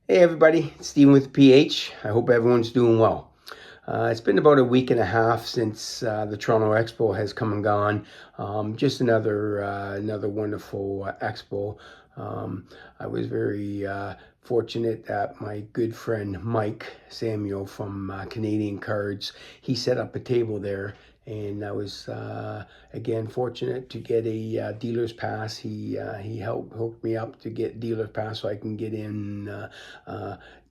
Hey everybody, it's Steven with PH. I hope everyone's doing well. It's been about a week and a half since the Toronto Expo has come and gone. Just another wonderful expo. I was very fortunate that my good friend Mike Samuel from Canadian Cards, he set up a table there, and I was again fortunate to get a dealer's pass. He helped hook me up to get dealer's pass so I can get in,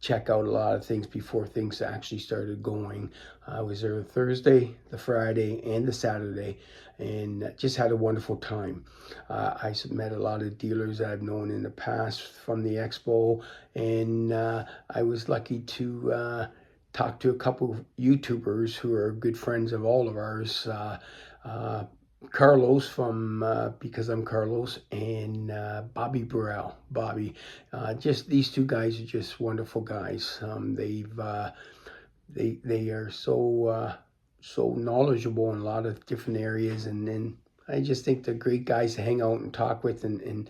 check out a lot of things before things actually started going. I was there Thursday, the Friday, and the Saturday, and just had a wonderful time. I met a lot of dealers that I've known in the past from the expo, and I was lucky to talked to a couple of YouTubers who are good friends of all of ours. Carlos from Because I'm Carlos, and Bobby Burrell. Bobby, just these two guys are just wonderful guys. They are so knowledgeable in a lot of different areas, and I just think they're great guys to hang out and talk with, and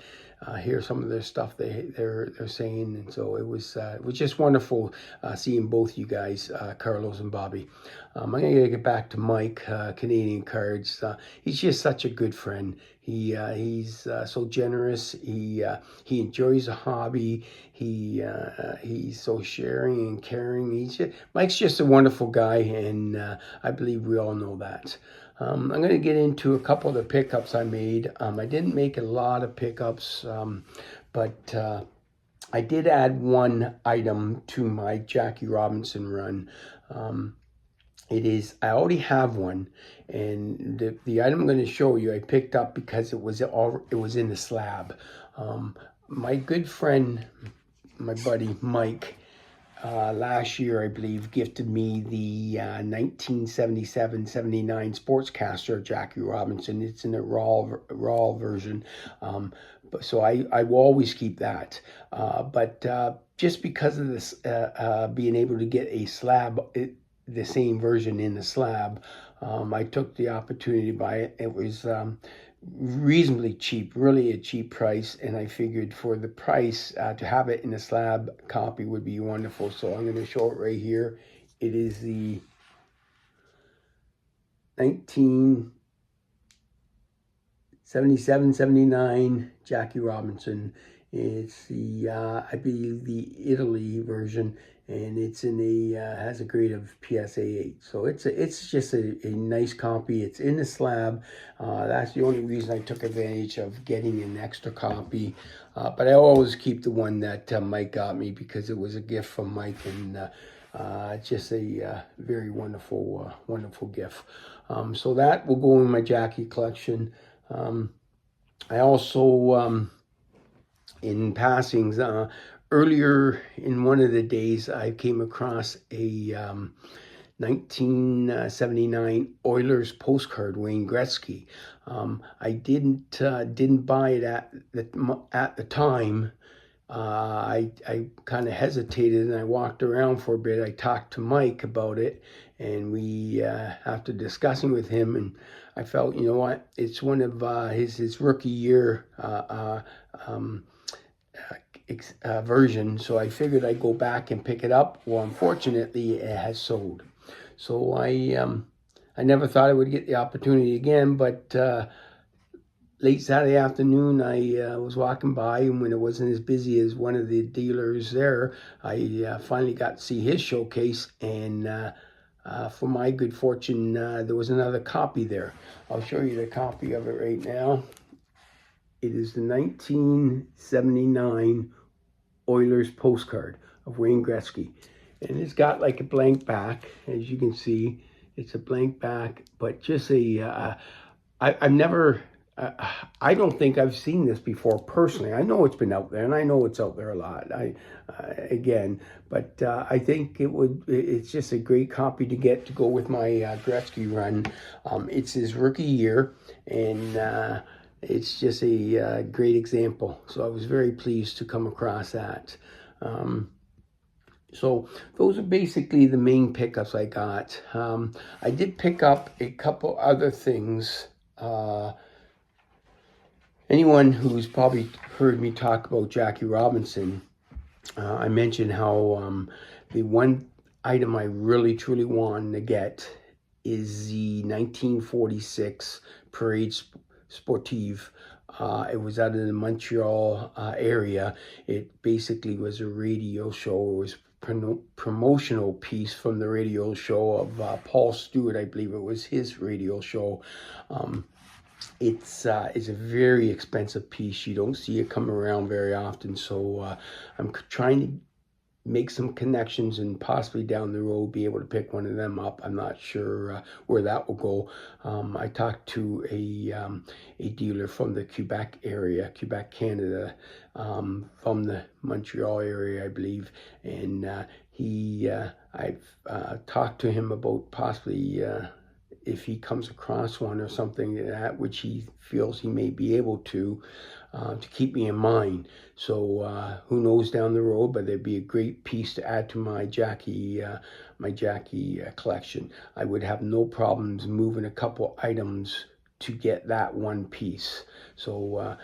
hear some of their stuff they're saying. And so it was just wonderful seeing both you guys, Carlos and Bobby. I'm gonna get back to Mike, Canadian Cards. He's just such a good friend. He's so generous. He enjoys the hobby. He's so sharing and caring. Mike's just a wonderful guy, and I believe we all know that. I'm going to get into a couple of the pickups I made. I didn't make a lot of pickups, but I did add one item to my Jackie Robinson run. I already have one, and the item I'm going to show you I picked up because it was in the slab. My good friend, my buddy Mike, last year, I believe, gifted me the 1977-79 Sportscaster of Jackie Robinson. It's in a raw version, so I will always keep that. But just because of this, being able to get a slab, the same version in the slab, I took the opportunity to buy it. It was reasonably cheap, really a cheap price, and I figured for the price to have it in a slab copy would be wonderful. So I'm going to show it right here. It is the 1977-79 Jackie Robinson. It's the I believe the Italy version, and it's in has a grade of PSA 8. So it's just a nice copy. It's in the slab. That's the only reason I took advantage of getting an extra copy. But I always keep the one that Mike got me because it was a gift from Mike, and just a very wonderful gift. So that will go in my Jackie collection. I also, in passings, earlier in one of the days, I came across a 1979 Oilers postcard, Wayne Gretzky. I didn't buy it at the time. I kind of hesitated, and I walked around for a bit. I talked to Mike about it, and we, after discussing with him, and I felt, you know what, it's one of his rookie year version, so I figured I'd go back and pick it up. Well, unfortunately, it has sold. So I never thought I would get the opportunity again, but late Saturday afternoon, I was walking by, and when it wasn't as busy as one of the dealers there, I finally got to see his showcase, and for my good fortune, there was another copy there. I'll show you the copy of it right now. It is the 1979 Oilers postcard of Wayne Gretzky. And it's got like a blank back, as you can see. It's a blank back, but just I've never, I don't think I've seen this before personally. I know it's been out there, and I know it's out there a lot. But I think it's just a great copy to get to go with my Gretzky run. It's his rookie year, and it's just a great example. So I was very pleased to come across that. So those are basically the main pickups I got. I did pick up a couple other things. Anyone who's probably heard me talk about Jackie Robinson I mentioned how the one item I really truly wanted to get is the 1946 Parade Sportiv. It was out of the Montreal area. It basically was a radio show. It was promotional piece from the radio show of Paul Stewart. I believe it was his radio show. It's a very expensive piece. You don't see it come around very often. So I'm trying to make some connections and possibly down the road be able to pick one of them up. I'm not sure where that will go. I talked to a dealer from the Quebec area, Quebec, Canada, from the Montreal area, I believe, and I've talked to him about possibly if he comes across one or something that which he feels he may be able to keep me in mind. So who knows down the road, but there'd be a great piece to add to my Jackie collection. I would have no problems moving a couple items to get that one piece. So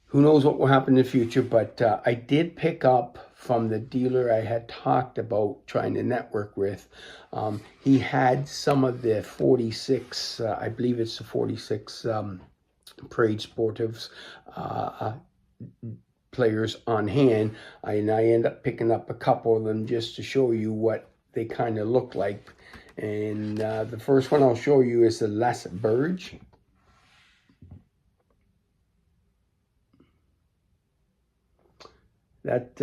who knows what will happen in the future, but I did pick up from the dealer I had talked about trying to network with. He had some of the 46, I believe it's the 46 Parade Sportivs players on hand, and I end up picking up a couple of them just to show you what they kind of look like. And the first one I'll show you is the Les Burge. That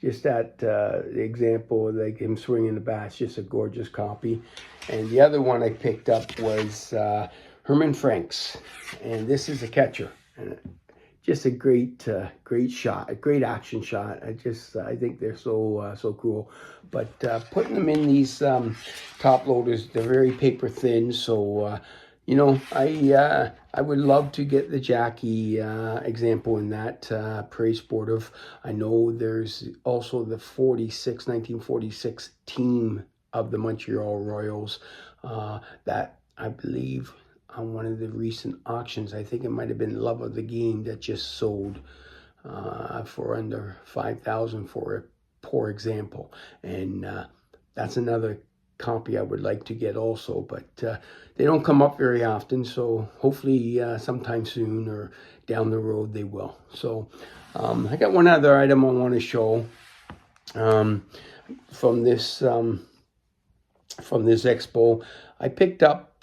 just that example, like him swinging the bat, just a gorgeous copy. And the other one I picked up was Herman Franks, and this is a catcher, and just a great shot, a great action shot. I think they're so cool. But putting them in these top loaders, they're very paper thin, so you know, I would love to get the Jackie example in that Parade Sportiv. I know there's also the 1946 team of the Montreal Royals that I believe on one of the recent auctions, I think it might have been Love of the Game, that just sold for under $5,000 for a poor example. And that's another copy I would like to get also, but they don't come up very often, so hopefully sometime soon or down the road they will. So I got one other item I want to show from this expo. I picked up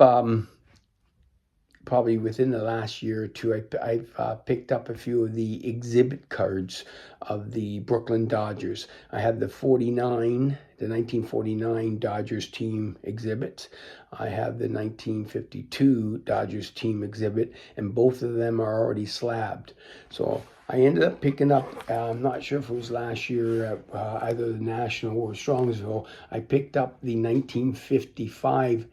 probably within the last year or two, I've picked up a few of the exhibit cards of the Brooklyn Dodgers. I have the 1949 Dodgers team exhibit. I have the 1952 Dodgers team exhibit, and both of them are already slabbed. So I ended up picking up, I'm not sure if it was last year at either the National or Strongsville, I picked up the 1955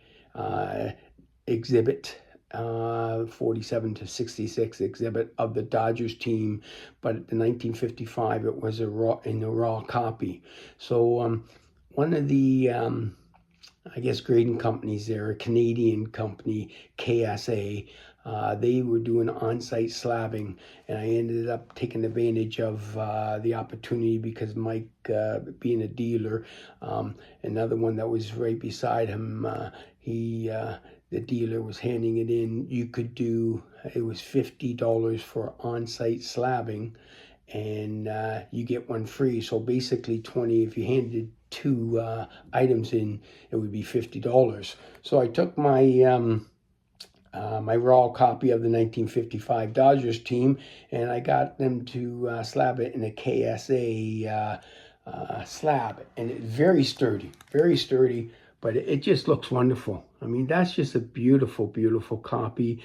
exhibit, 47 to 66 exhibit of the Dodgers team, but the 1955 it was in a raw copy. So one of the I guess grading companies there, a Canadian company, KSA, they were doing on-site slabbing, and I ended up taking advantage of the opportunity because Mike, being a dealer, another one that was right beside him, the dealer was handing it in. You could do, it was $50 for on-site slabbing, and you get one free. So basically 20, if you handed two items in, it would be $50. So I took my my raw copy of the 1955 Dodgers team, and I got them to slab it in a KSA slab, and it's very sturdy, but it just looks wonderful. I mean, that's just a beautiful, beautiful copy.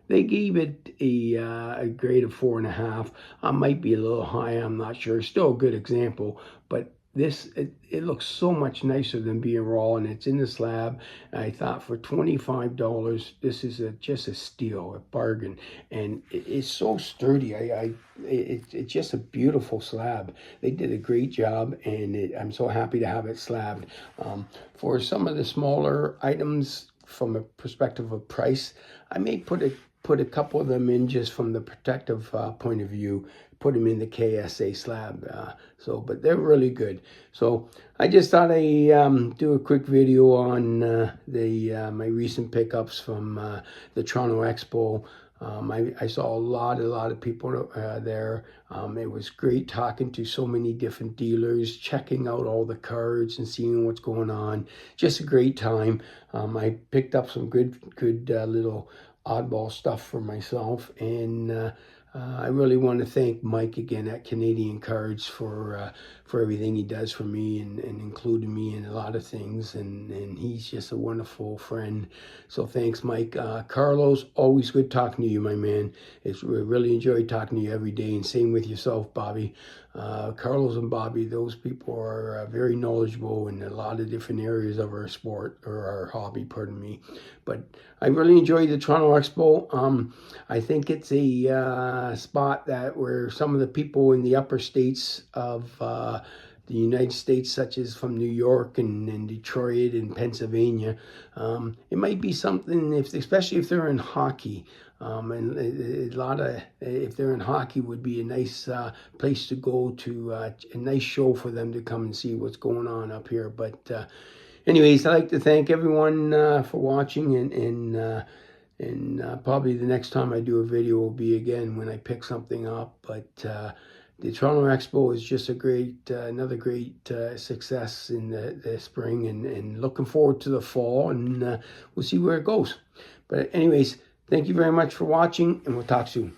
They gave it a grade of 4.5. I might be a little high, I'm not sure. Still a good example, but it looks so much nicer than being raw, and it's in the slab. And I thought for $25, this is just a steal, a bargain, and it's so sturdy. It's just a beautiful slab. They did a great job, and I'm so happy to have it slabbed. For some of the smaller items, from a perspective of price, I may put a put a couple of them in just from the protective point of view, put them in the KSA slab. But they're really good. So I just thought I'd do a quick video on my recent pickups from the Toronto Expo. I saw a lot of people there. It was great talking to so many different dealers, checking out all the cards and seeing what's going on. Just a great time. I picked up some good little oddball stuff for myself, and I really want to thank Mike again at Canadian Cards for everything he does for me and including me in a lot of things, and he's just a wonderful friend. So thanks, Mike. Carlos, always good talking to you, my man. Really enjoyed talking to you every day, and same with yourself, Bobby. Carlos and Bobby, those people are very knowledgeable in a lot of different areas of our sport, or our hobby, pardon me. But I really enjoyed the Toronto Expo. I think it's a spot where some of the people in the upper states of the United States, such as from New York and Detroit and Pennsylvania, it might be something, especially if they're in hockey. And if they're in hockey, would be a nice place to go to, a nice show for them to come and see what's going on up here. But anyways, I'd like to thank everyone for watching, and probably the next time I do a video will be again when I pick something up. But the Toronto Expo is just another great success in the spring, and looking forward to the fall, and we'll see where it goes. But anyways, thank you very much for watching, and we'll talk soon.